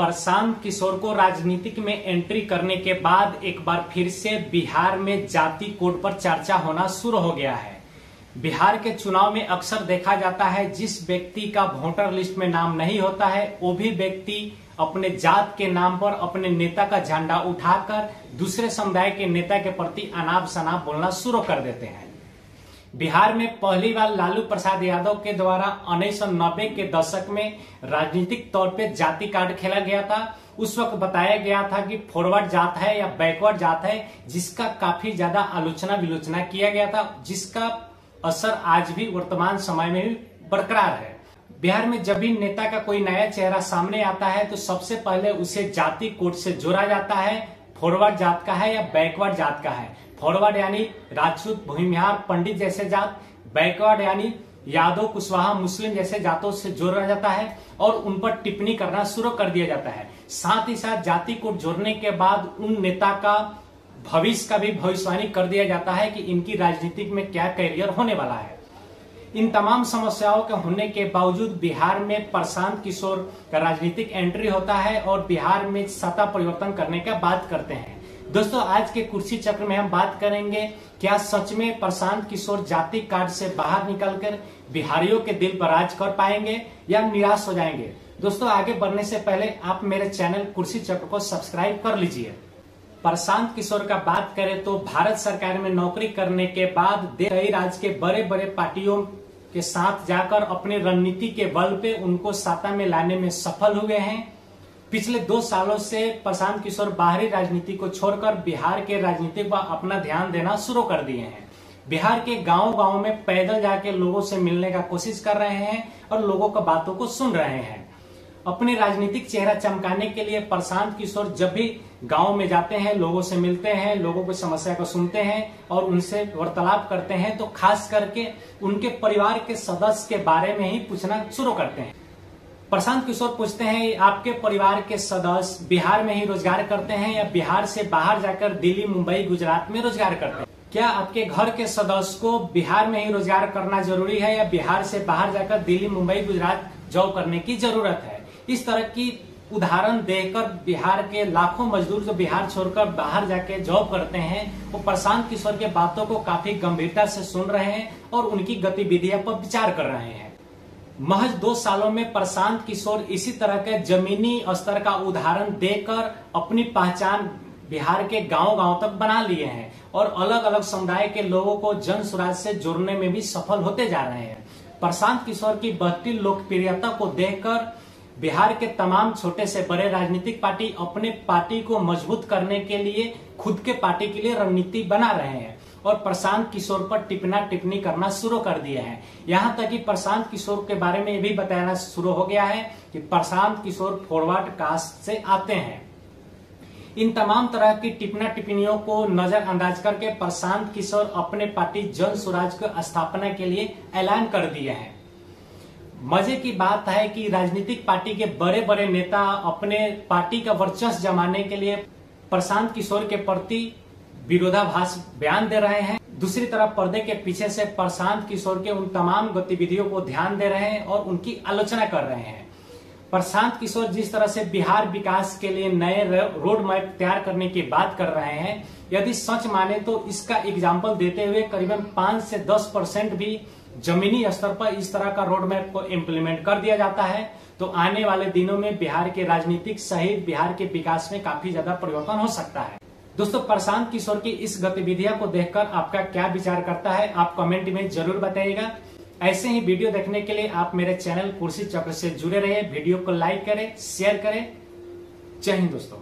प्रशांत किशोर को राजनीतिक में एंट्री करने के बाद एक बार फिर से बिहार में जाति कोड पर चर्चा होना शुरू हो गया है। बिहार के चुनाव में अक्सर देखा जाता है जिस व्यक्ति का वोटर लिस्ट में नाम नहीं होता है वो भी व्यक्ति अपने जात के नाम पर अपने नेता का झंडा उठाकर दूसरे समुदाय के नेता के प्रति अनाप शनाप बोलना शुरू कर देते हैं। बिहार में पहली बार लालू प्रसाद यादव के द्वारा 1990 के दशक में राजनीतिक तौर पे जाति कार्ड खेला गया था। उस वक्त बताया गया था कि फॉरवर्ड जात है या बैकवर्ड जात है, जिसका काफी ज्यादा आलोचना विलोचना किया गया था, जिसका असर आज भी वर्तमान समय में भी बरकरार है। बिहार में जब भी नेता का कोई नया चेहरा सामने आता है तो सबसे पहले उसे जाति कोड से जोड़ा जाता है, फॉरवर्ड जात का है या बैकवर्ड जात का है। फॉरवर्ड यानी राजपूत भूमिहार पंडित जैसे जात, बैकवर्ड यानी यादव कुशवाहा मुस्लिम जैसे जातों से जोड़ा जाता है और उन पर टिप्पणी करना शुरू कर दिया जाता है। साथ ही साथ जाति कोड जोड़ने के बाद उन नेता का भविष्य का भी भविष्यवाणी कर दिया जाता है कि इनकी राजनीतिक में क्या करियर होने वाला है। इन तमाम समस्याओं के होने के बावजूद बिहार में प्रशांत किशोर का राजनीतिक एंट्री होता है और बिहार में सत्ता परिवर्तन करने का बात करते हैं। दोस्तों, आज के कुर्सी चक्र में हम बात करेंगे क्या सच में प्रशांत किशोर जाति कार्ड से बाहर निकलकर बिहारियों के दिल पर राज कर पाएंगे या निराश हो जाएंगे। दोस्तों, आगे बढ़ने से पहले आप मेरे चैनल कुर्सी चक्र को सब्सक्राइब कर लीजिए। प्रशांत किशोर का बात करें तो भारत सरकार में नौकरी करने के बाद कई राज्य के बड़े बड़े पार्टियों के साथ जाकर अपने रणनीति के बल पे उनको सत्ता में लाने में सफल हुए हैं। पिछले 2 सालों से प्रशांत किशोर बाहरी राजनीति को छोड़कर बिहार के राजनीति पर अपना ध्यान देना शुरू कर दिए हैं। बिहार के गांव-गांव में पैदल जाके लोगों से मिलने का कोशिश कर रहे हैं और लोगों की बातों को सुन रहे हैं। अपने राजनीतिक चेहरा चमकाने के लिए प्रशांत किशोर जब भी गांव में जाते हैं, लोगों से मिलते हैं, लोगों की समस्या को सुनते हैं और उनसे वार्तालाप करते हैं तो खास करके उनके परिवार के सदस्य के बारे में ही पूछना शुरू करते हैं। प्रशांत किशोर पूछते हैं, आपके परिवार के सदस्य बिहार में ही रोजगार करते हैं या बिहार से बाहर जाकर दिल्ली, मुंबई, गुजरात में रोजगार करते हैं? क्या आपके घर के सदस्य को बिहार में ही रोजगार करना जरूरी है या बिहार से बाहर जाकर दिल्ली, मुंबई, गुजरात जॉब करने की जरूरत है? इस तरह की उदाहरण देकर बिहार के लाखों मजदूर जो बिहार छोड़कर बाहर जाके जॉब करते हैं वो प्रशांत किशोर के बातों को काफी गंभीरता से सुन रहे हैं और उनकी गतिविधियों पर विचार कर रहे हैं। महज 2 सालों में प्रशांत किशोर इसी तरह के जमीनी स्तर का उदाहरण देकर अपनी पहचान बिहार के गांव-गांव तक बना लिए हैं और अलग अलग समुदाय के लोगों को जन स्वराज से जोड़ने में भी सफल होते जा रहे हैं। प्रशांत किशोर की बढ़ती लोकप्रियता को देखकर बिहार के तमाम छोटे से बड़े राजनीतिक पार्टी अपने पार्टी को मजबूत करने के लिए खुद के पार्टी के लिए रणनीति बना रहे हैं और प्रशांत किशोर पर टिप्पणी करना शुरू कर दिए हैं। यहाँ तक कि प्रशांत किशोर के बारे में ये भी बताना शुरू हो गया है कि प्रशांत किशोर फॉरवर्ड कास्ट से आते हैं। इन तमाम तरह की टिप्पणियों को नजरअंदाज करके प्रशांत किशोर अपने पार्टी जन स्वराज की स्थापना के लिए ऐलान कर दिए हैं। मजे की बात है कि राजनीतिक पार्टी के बड़े बड़े नेता अपने पार्टी का वर्चस्व जमाने के लिए प्रशांत किशोर के प्रति विरोधाभास बयान दे रहे हैं। दूसरी तरफ पर्दे के पीछे से प्रशांत किशोर के उन तमाम गतिविधियों को ध्यान दे रहे हैं और उनकी आलोचना कर रहे हैं। प्रशांत किशोर जिस तरह से बिहार विकास के लिए नए रोड मैप तैयार करने की बात कर रहे हैं, यदि सच माने तो इसका एग्जाम्पल देते हुए करीबन 5 से 10% भी जमीनी स्तर पर इस तरह का रोड मैप को इम्प्लीमेंट कर दिया जाता है तो आने वाले दिनों में बिहार के राजनीतिक सहित बिहार के विकास में काफी ज्यादा परिवर्तन हो सकता है। दोस्तों, प्रशांत किशोर की इस गतिविधियों को देखकर आपका क्या विचार करता है आप कमेंट में जरूर बताइएगा। ऐसे ही वीडियो देखने के लिए आप मेरे चैनल कुर्सी चक्र से जुड़े रहिए। वीडियो को लाइक करें, शेयर करें। जय हिंद दोस्तों।